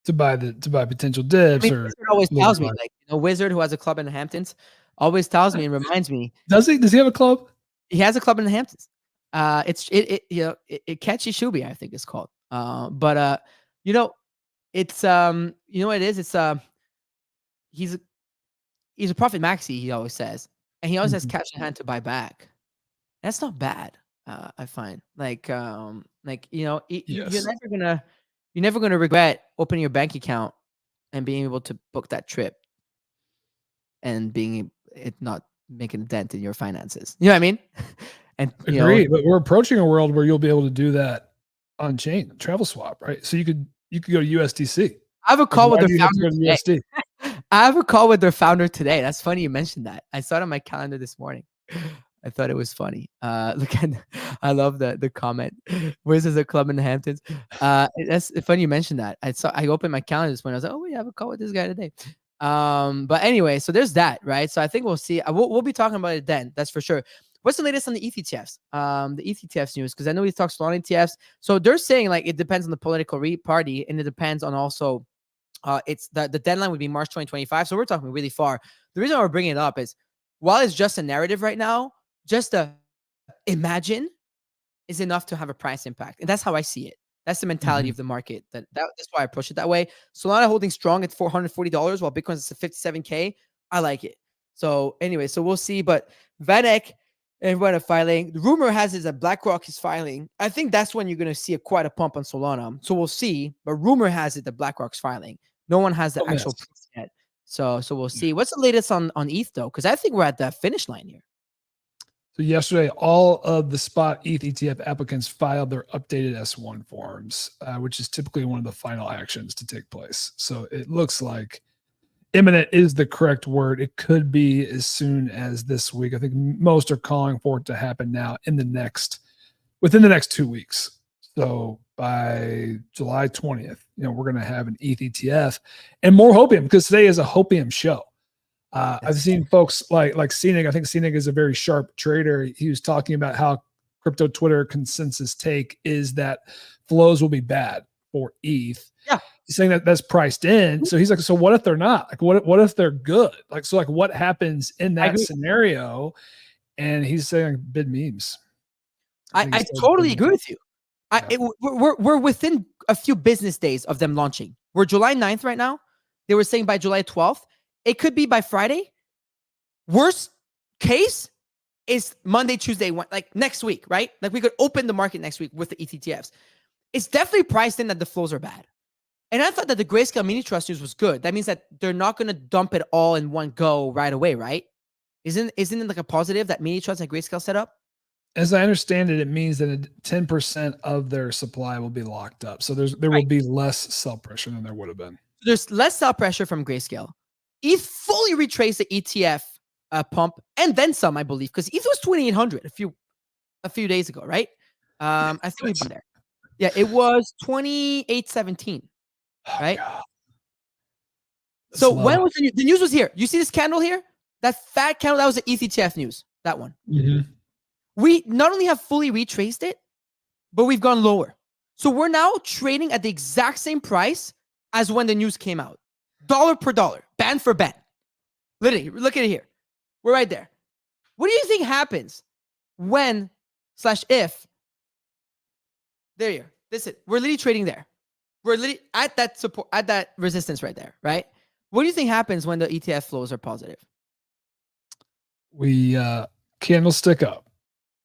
Speaker 2: to buy potential dips. I mean,
Speaker 1: Wizard always tells me, like, you know, Wizard, who has a club in the Hamptons, always tells me and reminds me.
Speaker 2: Does he have a club?
Speaker 1: He has a club in the Hamptons. It's Catchy Shubi, I think it's called. But you know, It's you know what it is? It's he's a, he's a profit maxi, he always says, and he always has cash in hand to buy back. That's not bad. I find like you know
Speaker 2: Yes.
Speaker 1: you're never gonna regret opening your bank account and being able to book that trip and being it not making a dent in your finances. You know what I mean? And you know,
Speaker 2: Agreed. But we're approaching a world where you'll be able to do that on chain travel swap, right? So you could go to USDC.
Speaker 1: I have a call with
Speaker 2: Why
Speaker 1: their
Speaker 2: do you have to
Speaker 1: founder
Speaker 2: go to
Speaker 1: today.
Speaker 2: USD?
Speaker 1: I have a call with their founder today. That's funny you mentioned that. I saw it on my calendar this morning. I thought it was funny. Look at, I love the comment. Where's a club in the Hamptons? That's funny you mentioned that. I opened my calendar this morning. I was like, oh, we have a call with this guy today. But anyway, so there's that, right? So I think we'll see. We'll be talking about it then. That's for sure. What's the latest on the ETH ETFs? The ETH ETFs news, because I know we talked Solana ETFs. So they're saying like it depends on the political party, and it depends on also it's the deadline would be March 2025. So we're talking really far. The reason why we're bringing it up is while it's just a narrative right now, just to imagine is enough to have a price impact. And that's how I see it. That's the mentality of the market. That's why I approach it that way. Solana holding strong at $440 while Bitcoin's at 57K. I like it. So anyway, so we'll see. But Vanek and everyone are filing. The rumor has is that BlackRock is filing. I think that's when you're going to see quite a pump on Solana. So we'll see. But rumor has it that BlackRock's filing. No one has the actual proof yet. So we'll see. What's the latest on ETH though? Because I think we're at the finish line here.
Speaker 2: So yesterday, all of the spot ETH ETF applicants filed their updated S1 forms, which is typically one of the final actions to take place. So it looks like imminent is the correct word. It could be as soon as this week. I think most are calling for it to happen now within the next 2 weeks. So by July 20th, we're going to have an ETH ETF and more Hopium, because today is a Hopium show. I've seen folks like Scenic. I think Scenic is a very sharp trader. He was talking about how crypto Twitter consensus take is that flows will be bad for ETH.
Speaker 1: Yeah.
Speaker 2: He's saying that that's priced in. So he's like, so what if they're not? Like, what if they're good? Like, what happens in that scenario? And he's saying bid memes.
Speaker 1: I totally agree with you. We're within a few business days of them launching. We're July 9th right now. They were saying by July 12th. It could be by Friday. Worst case is Monday, Tuesday, like next week, right? Like we could open the market next week with the ETH ETFs. It's definitely priced in that the flows are bad. And I thought that the Grayscale mini trust news was good. That means that they're not going to dump it all in one go right away, right? Isn't it like a positive that mini trust and Grayscale set up?
Speaker 2: As I understand it, it means that 10% of their supply will be locked up. So there will be less sell pressure than there would have been.
Speaker 1: There's less sell pressure from Grayscale. ETH fully retraced the ETF pump and then some, I believe, because ETH was 2,800 a few days ago, right? I think we've been there. Yeah, it was 2,817, right? So when was the news was here? You see this candle here? That fat candle, that was the ETH ETF news. That one. We not only have fully retraced it, but we've gone lower. So we're now trading at the exact same price as when the news came out. Dollar per dollar, band for band. Literally, look at it here. We're right there. What do you think happens when/if? There you are. This is it. We're literally trading there. We're literally at that support, at that resistance right there, right? What do you think happens when the ETF flows are positive?
Speaker 2: We candlestick up.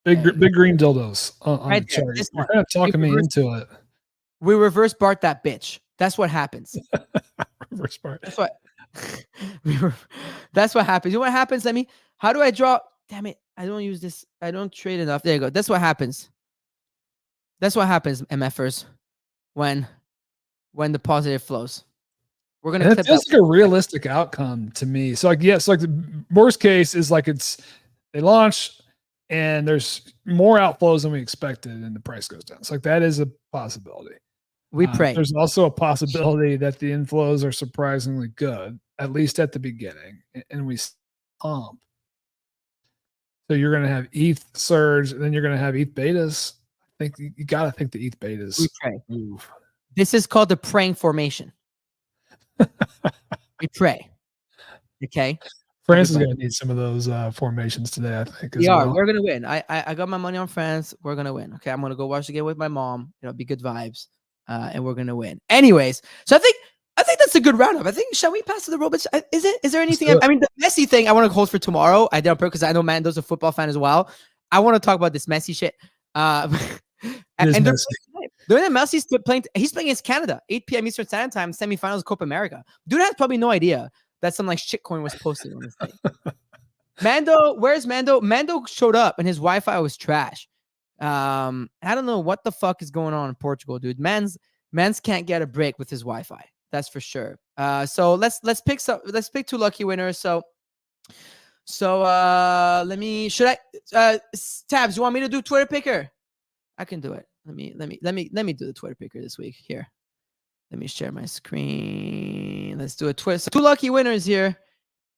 Speaker 2: Big green dildos on
Speaker 1: right
Speaker 2: the chart.
Speaker 1: There,
Speaker 2: You're kind of talking me into it.
Speaker 1: We reverse Bart that bitch. That's what happens.
Speaker 2: Reverse Bart.
Speaker 1: That's what. That's what happens. You know what happens? How do I draw? Damn it! I don't use this. I don't trade enough. There you go. That's what happens. That's what happens, MFers, when the positive flows. We're gonna.
Speaker 2: It feels like a realistic outcome to me. So yes, like the worst case is like they launch and there's more outflows than we expected, and the price goes down. It's like that is a possibility.
Speaker 1: We pray.
Speaker 2: There's also a possibility that the inflows are surprisingly good, at least at the beginning, and we pump. So you're going to have ETH surge, and then you're going to have ETH betas. I think you got to think the ETH betas.
Speaker 1: We pray. Move. This is called the praying formation. We pray. Okay.
Speaker 2: France is going to need some of those formations today, I think.
Speaker 1: We are. We're going to win. I got my money on France. We're going to win. Okay. I'm going to go watch the game with my mom. It'll be good vibes. and we're gonna win. Anyways, so I think that's a good roundup. I think, shall we pass to the robots? Is there anything? I mean, the Messi thing I want to hold for tomorrow. I did on purpose because I know Mando's a football fan as well. I want to talk about this Messi shit. And they're Messi's playing. He's playing against Canada, 8 p.m. Eastern Standard Time, semifinals of Copa America. Dude has probably no idea that some like shitcoin was posted on this thing. Mando, where's Mando? Mando showed up and his Wi-Fi was trash. I don't know what the fuck is going on in Portugal, dude. Man's can't get a break with his Wi-Fi. That's for sure. So let's pick 2 lucky winners. So let me, Tabs, you want me to do Twitter picker? I can do it. Let me do the Twitter picker this week. Here. Let me share my screen. Let's do a Twitter. So 2 lucky winners here.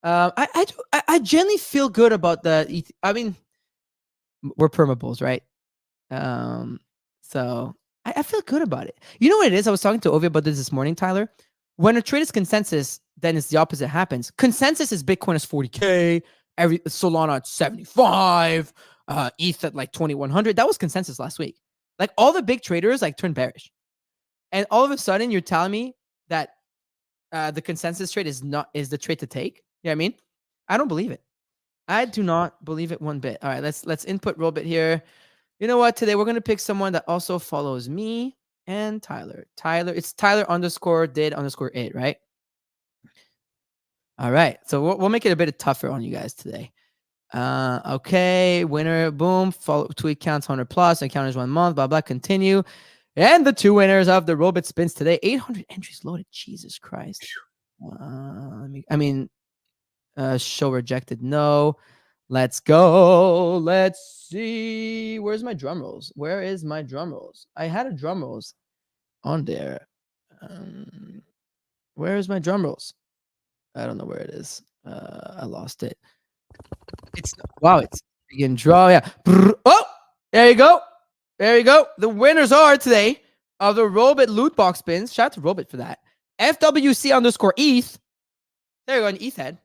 Speaker 1: I generally feel good about the I mean, we're perma-bulls, right? So I feel good about it. You know what it is? I was talking to Ovi about this morning, Tyler. When a trade is consensus, then it's the opposite happens. Consensus is Bitcoin is 40K, every Solana at 75, ETH at like 2100. That was consensus last week. Like all the big traders like turned bearish. And all of a sudden you're telling me that the consensus trade is the trade to take. You know what I mean? I don't believe it. I do not believe it one bit. All right, let's input Robit here. You know what? Today we're gonna pick someone that also follows me and Tyler. It's Tyler_did_it, right? All right. So we'll make it a bit tougher on you guys today. Okay, winner, boom. Follow tweet counts 100 plus. Account is 1 month. Blah blah. Continue. And the 2 winners of the Robit spins today. 800 entries loaded. Jesus Christ. Show rejected. No. Let's go. Let's see. Where's my drum rolls? Where is my drum rolls? I had a drum rolls on there. Where is my drum rolls? I don't know where it is. I lost it. It's begin draw. Yeah. Oh, there you go. There you go. The winners are today of the Robit loot box spins. Shout out to Robit for that. FWC_ETH. There you go. An ETH head.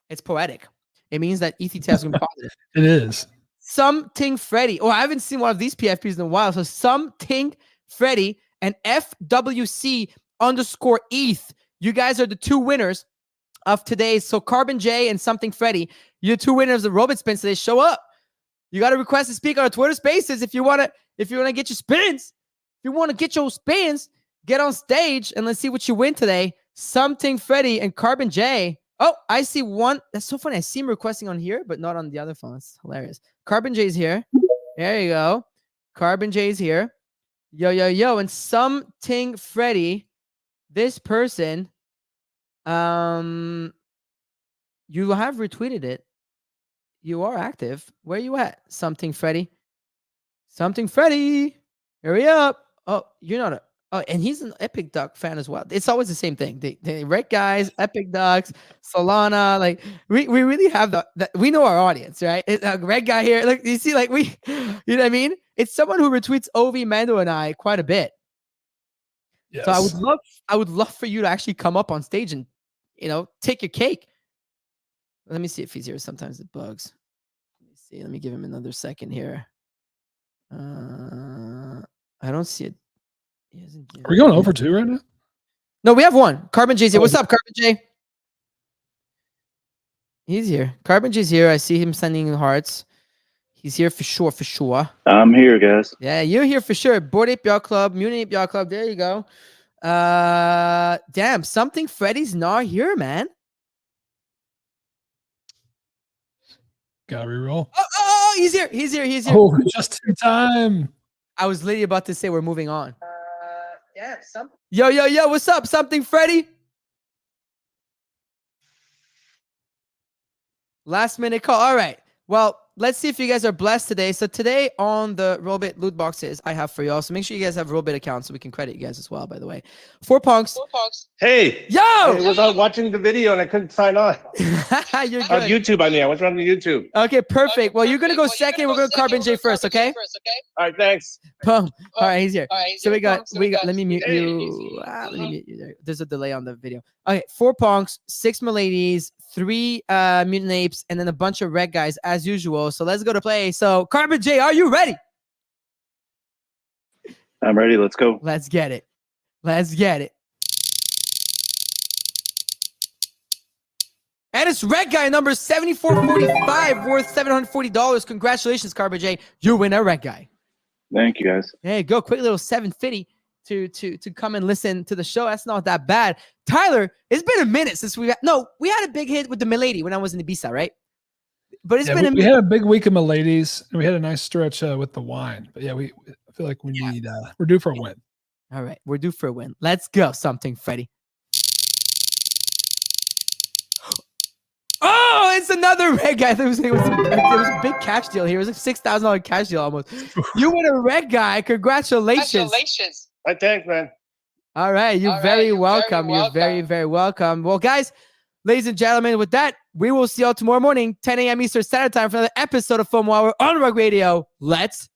Speaker 1: It's poetic. It means that ETH ETFs are positive.
Speaker 2: It is.
Speaker 1: Something Freddy. Oh, I haven't seen one of these PFPs in a while. So Something Freddy and FWC_ETH. You guys are the 2 winners of today's. So Carbon J and Something Freddy, you're 2 winners of the Robit spins today. Show up. You got to request to speak on our Twitter Spaces if you want to get your spins. If you want to get your spins, get on stage and let's see what you win today. Something Freddy and Carbon J. Oh, I see one. That's so funny. I see him requesting on here, but not on the other phone. It's hilarious. Carbon J's here. There you go. Carbon J's here. Yo, yo, yo. And Something Freddy, this person, you have retweeted it. You are active. Where you at? Something Freddy. Something Freddy. Hurry up. Oh, you're not a... Oh, and he's an Epic Duck fan as well. It's always the same thing. The red guys, Epic Ducks, Solana. Like we really have the we know our audience, right? Red guy here. Like you see, like you know what I mean? It's someone who retweets Ovi, Mando, and I quite a bit. Yes. So I would love for you to actually come up on stage and take your cake. Let me see if he's here. Sometimes it bugs. Let me see. Let me give him another second here. I don't see it.
Speaker 2: Are we going over 2 right now?
Speaker 1: No, we have 1. Carbon J's here. What's up, Carbon J? He's here. Carbon J's here. I see him sending hearts. He's here for sure.
Speaker 4: I'm here, guys.
Speaker 1: Yeah, you're here for sure. Bored Ape Yacht Club, Muni Ape Yacht Club. There you go. Damn, Something Freddy's not here, man.
Speaker 2: Gotta reroll.
Speaker 1: Oh, he's here.
Speaker 2: Oh, just in time.
Speaker 1: I was literally about to say we're moving on. Yeah, Yo, what's up? Something Freddy? Last minute call. All right. Well, let's see if you guys are blessed today. So today on the Robit loot boxes I have for y'all. So make sure you guys have Robit accounts so we can credit you guys as well, by the way. 4 punks.
Speaker 4: Hey.
Speaker 1: Yo!
Speaker 4: I was watching the video and I couldn't sign on.
Speaker 1: You're good.
Speaker 4: On YouTube, I was running YouTube.
Speaker 1: Okay, perfect. Well, you're going to go second. We're going to Carbon J first, okay?
Speaker 4: All right, thanks.
Speaker 1: Boom. All right, he's here. So we got, let me mute you. Let me mute you there. There's a delay on the video. Okay, 4 punks, 6 miladies, 3 mutant apes, and then a bunch of red guys as usual. So let's go to play. So Carbon J, are you ready?
Speaker 4: I'm ready. Let's go.
Speaker 1: Let's get it. Let's get it. And it's red guy number 7445 worth $740. Congratulations, Carbo J. You win a red guy.
Speaker 5: Thank you, guys.
Speaker 1: There you go. Quick little 750 to come and listen to the show. That's not that bad. Tyler, it's been a minute since we had a big hit with the Milady when I was in Ibiza, right? But it's been a minute.
Speaker 2: We had a big week of Miladies, and we had a nice stretch with the wine. But yeah, I feel like we need we're due for a win.
Speaker 1: All right, we're due for a win. Let's go. Something, Freddie. Oh, it's another red guy. There was a big cash deal here. It was a $6,000 cash deal almost. You win a red guy. Congratulations.
Speaker 4: Thanks, man.
Speaker 1: All right. You're very welcome. You're very, very welcome. Well, guys, ladies and gentlemen, with that, we will see you all tomorrow morning, 10 a.m. Eastern Standard Time for another episode of FOMO Hour on Rug Radio. Let's